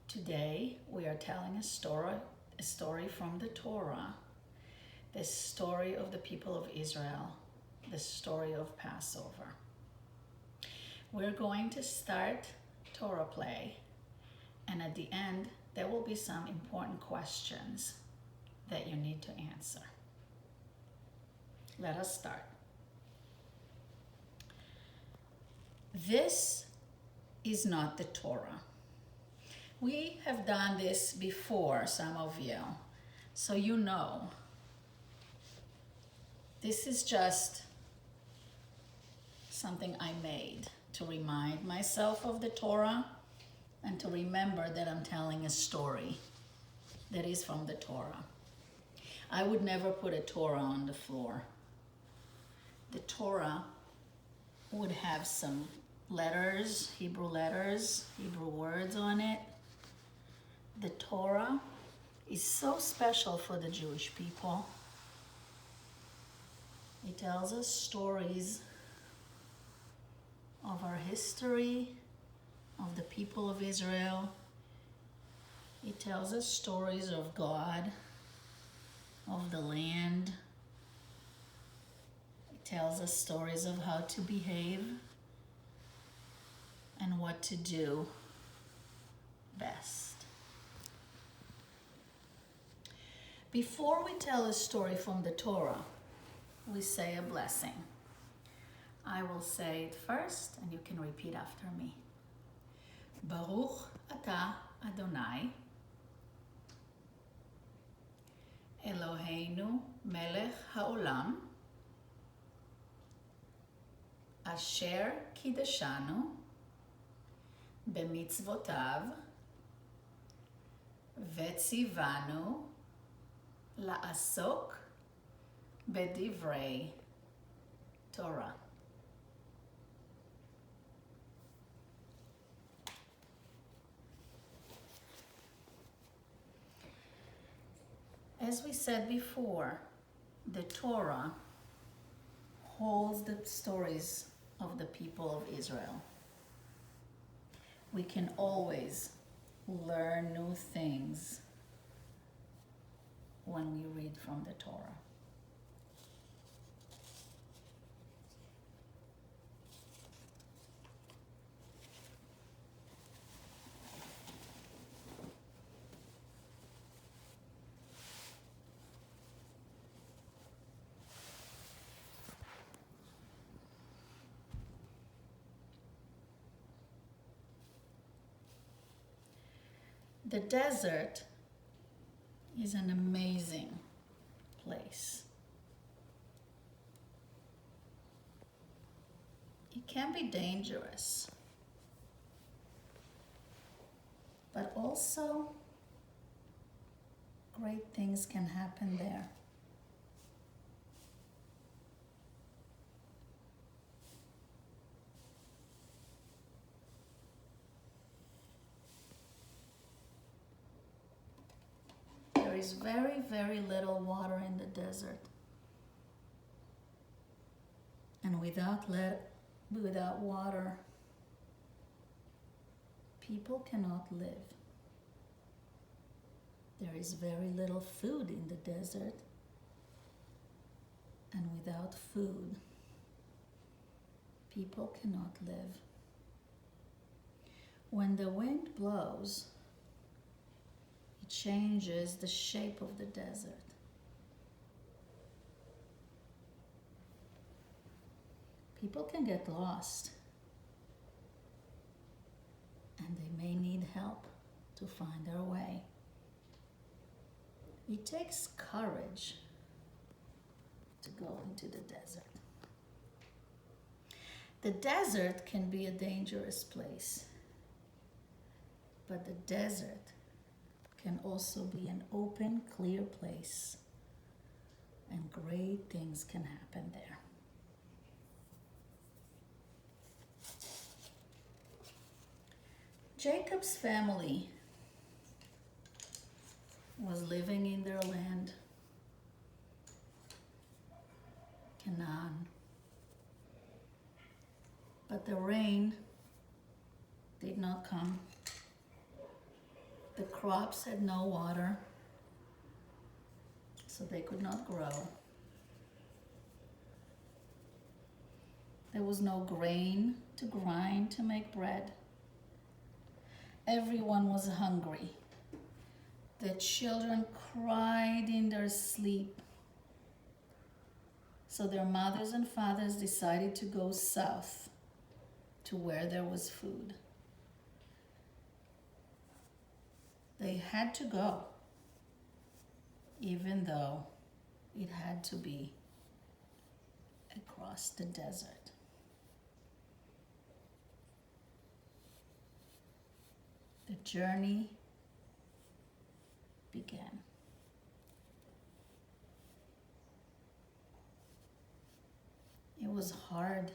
Today we are telling a story from the Torah, the story of the people of Israel, the story of Passover. We're going to start Torah play, and at the end there will be some important questions that you need to answer. Let us start. This is not the Torah. We have done this before, some of you, so you know. This is just something I made to remind myself of the Torah and to remember that I'm telling a story that is from the Torah. I would never put a Torah on the floor. The Torah would have some letters, Hebrew words on it. The Torah is so special for the Jewish people. It tells us stories of our history, of the people of Israel. It tells us stories of God, of the land. It tells us stories of how to behave and what to do best. Before we tell a story from the Torah, we say a blessing. I will say it first, and you can repeat after me. Baruch atah Adonai, Eloheinu melech haolam, asher kidashanu b'mitzvotav, v'tzivanu la'asok b'divrei Torah. As we said before, the Torah holds the stories of the people of Israel. We can always learn new things when we read from the Torah. The desert is an amazing place. It can be dangerous, but also great things can happen there. There is very, very little water in the desert. And without water, people cannot live. There is very little food in the desert. And without food, people cannot live. When the wind blows, it changes the shape of the desert. People can get lost, and they may need help to find their way. It takes courage to go into the desert. The desert can be a dangerous place, but the desert can also be an open, clear place, and great things can happen there. Jacob's family was living in their land, Canaan. But the rain did not come. The crops had no water, so they could not grow. There was no grain to grind to make bread. Everyone was hungry. The children cried in their sleep. So their mothers and fathers decided to go south to where there was food. They had to go, even though it had to be across the desert. The journey began. It was hard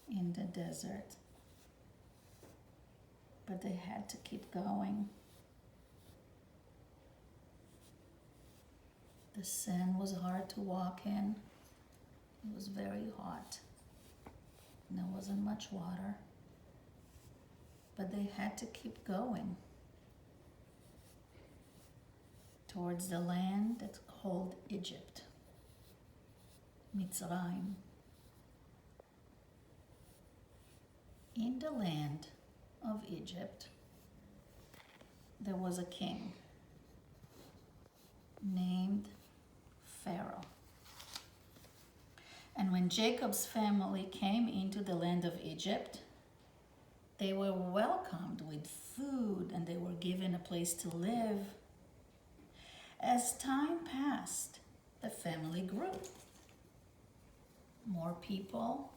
in the desert, but they had to keep going. The sand was hard to walk in. It was very hot, and there wasn't much water, but they had to keep going towards the land that's called Egypt, Mitzrayim. In the land of Egypt, there was a king named Pharaoh. And when Jacob's family came into the land of Egypt, they were welcomed with food and they were given a place to live. As time passed, the family grew. More people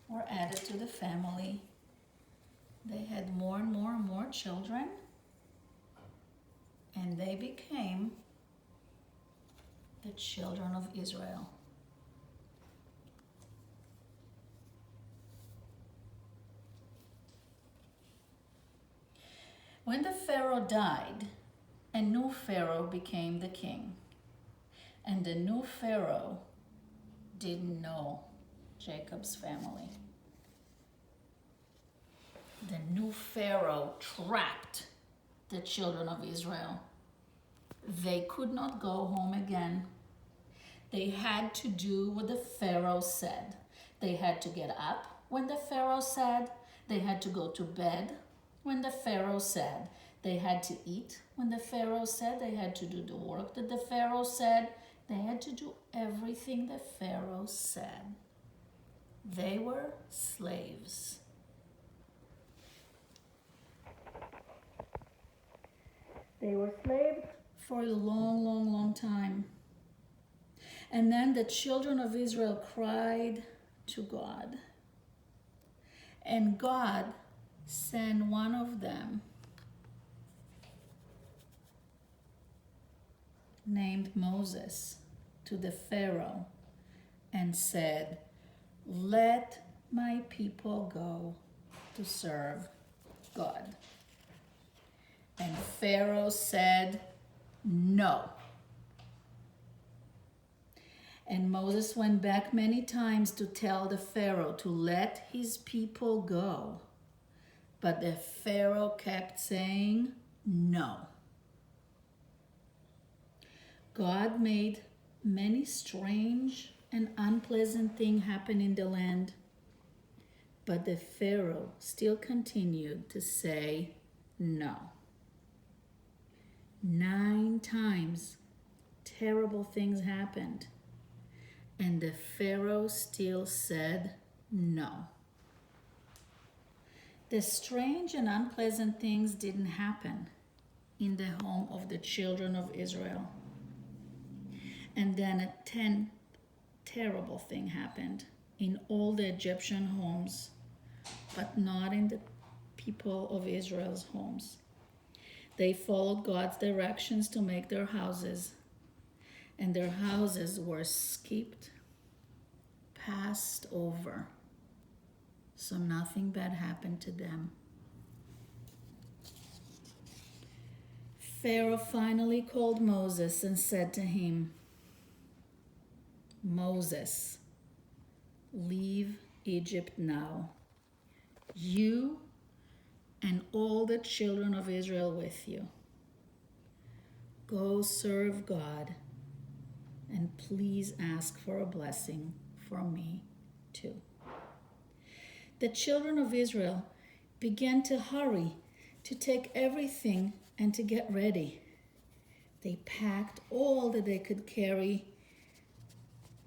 were added to the family. They had more and more and more children, and they became the children of Israel. When the Pharaoh died, a new Pharaoh became the king. And the new Pharaoh didn't know Jacob's family. The new Pharaoh trapped the children of Israel. They could not go home again. They had to do what the Pharaoh said. They had to get up when the Pharaoh said. They had to go to bed when the Pharaoh said. They had to eat when the Pharaoh said. They had to do the work that the Pharaoh said. They had to do everything the Pharaoh said. They were slaves. They were slaves for a long, long, long time. And then the children of Israel cried to God. And God sent one of them named Moses to the Pharaoh and said, "Let my people go to serve God." And Pharaoh said, "No." And Moses went back many times to tell the Pharaoh to let his people go. But the Pharaoh kept saying no. God made many strange and unpleasant things happen in the land. But the Pharaoh still continued to say no. 9 times terrible things happened. And the Pharaoh still said no. The strange and unpleasant things didn't happen in the home of the children of Israel. And then a 10th terrible thing happened in all the Egyptian homes, but not in the people of Israel's homes. They followed God's directions to make their houses, and their houses were skipped, passed over, so nothing bad happened to them. Pharaoh finally called Moses and said to him, "Moses, leave Egypt now, you and all the children of Israel with you. Go serve God, and please ask for a blessing for me too." The children of Israel began to hurry to take everything and to get ready. They packed all that they could carry,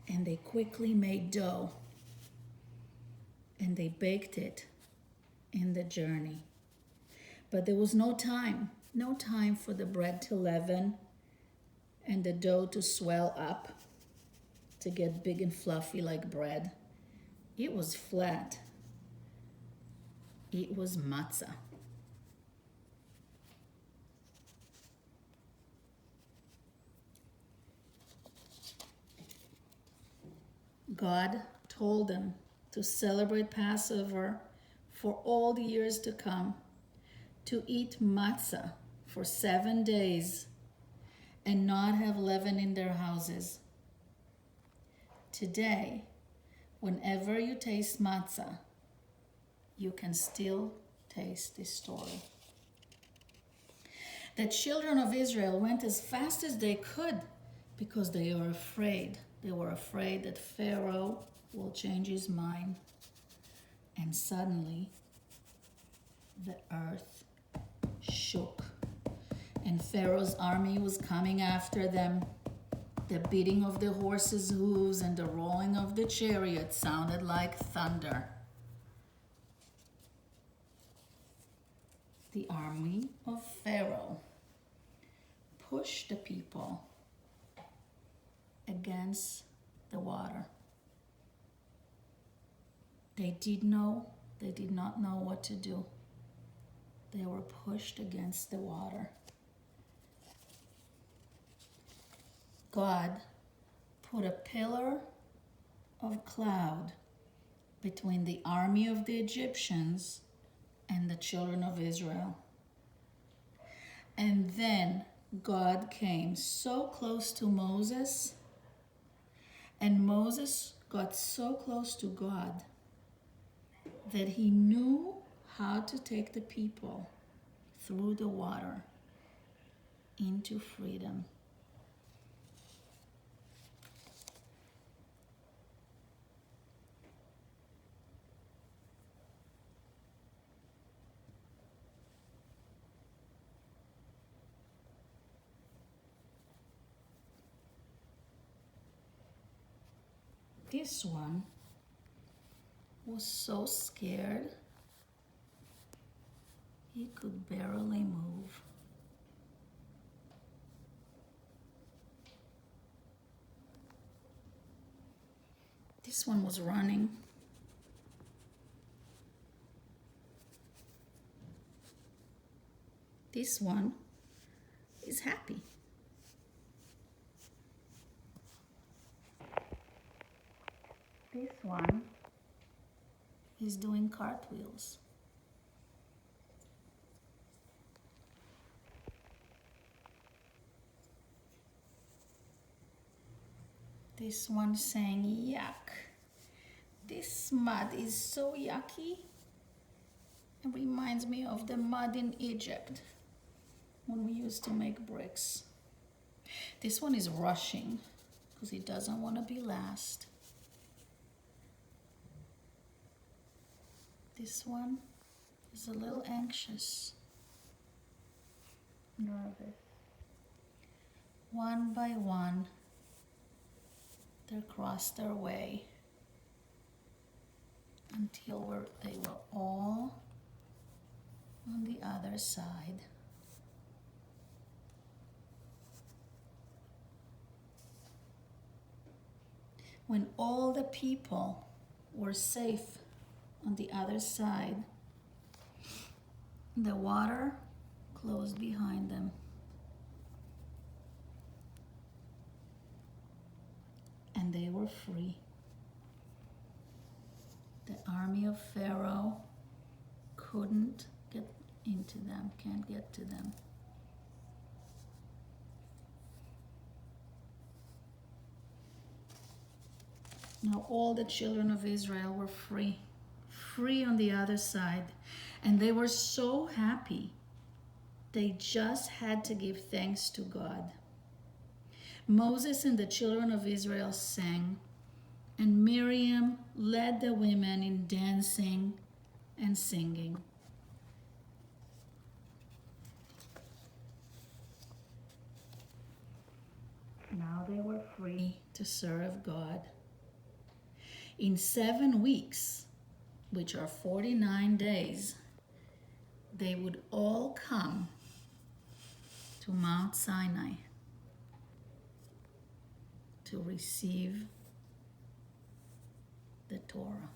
and they quickly made dough, and they baked it in the journey. But there was no time for the bread to leaven and the dough to swell up, to get big and fluffy like bread. It was flat. It was matzah. God told them to celebrate Passover for all the years to come, to eat matzah for 7 days and not have leaven in their houses. Today, whenever you taste matzah, you can still taste this story. The children of Israel went as fast as they could because they were afraid. They were afraid that Pharaoh will change his mind. And suddenly, the earth shook. And Pharaoh's army was coming after them. The beating of the horses' hooves and the rolling of the chariots sounded like thunder. The army of Pharaoh pushed the people against the water. They did not know what to do. They were pushed against the water. God put a pillar of cloud between the army of the Egyptians and the children of Israel. And then God came so close to Moses, and Moses got so close to God that he knew how to take the people through the water into freedom. This one was so scared, he could barely move. This one was running. This one is happy. This one is doing cartwheels. This one saying, "Yuck. This mud is so yucky. It reminds me of the mud in Egypt when we used to make bricks." This one is rushing because he doesn't want to be last. This one is a little anxious, nervous. One by one, they crossed their way until they were all on the other side. When all the people were safe on the other side, the water closed behind them. And they were free. The army of Pharaoh couldn't get into them, can't get to them. Now all the children of Israel were free free on the other side. And they were so happy. They just had to give thanks to God. Moses and the children of Israel sang, and Miriam led the women in dancing and singing. Now they were free to serve God. In 7 weeks, which are 49 days, they would all come to Mount Sinai to receive the Torah.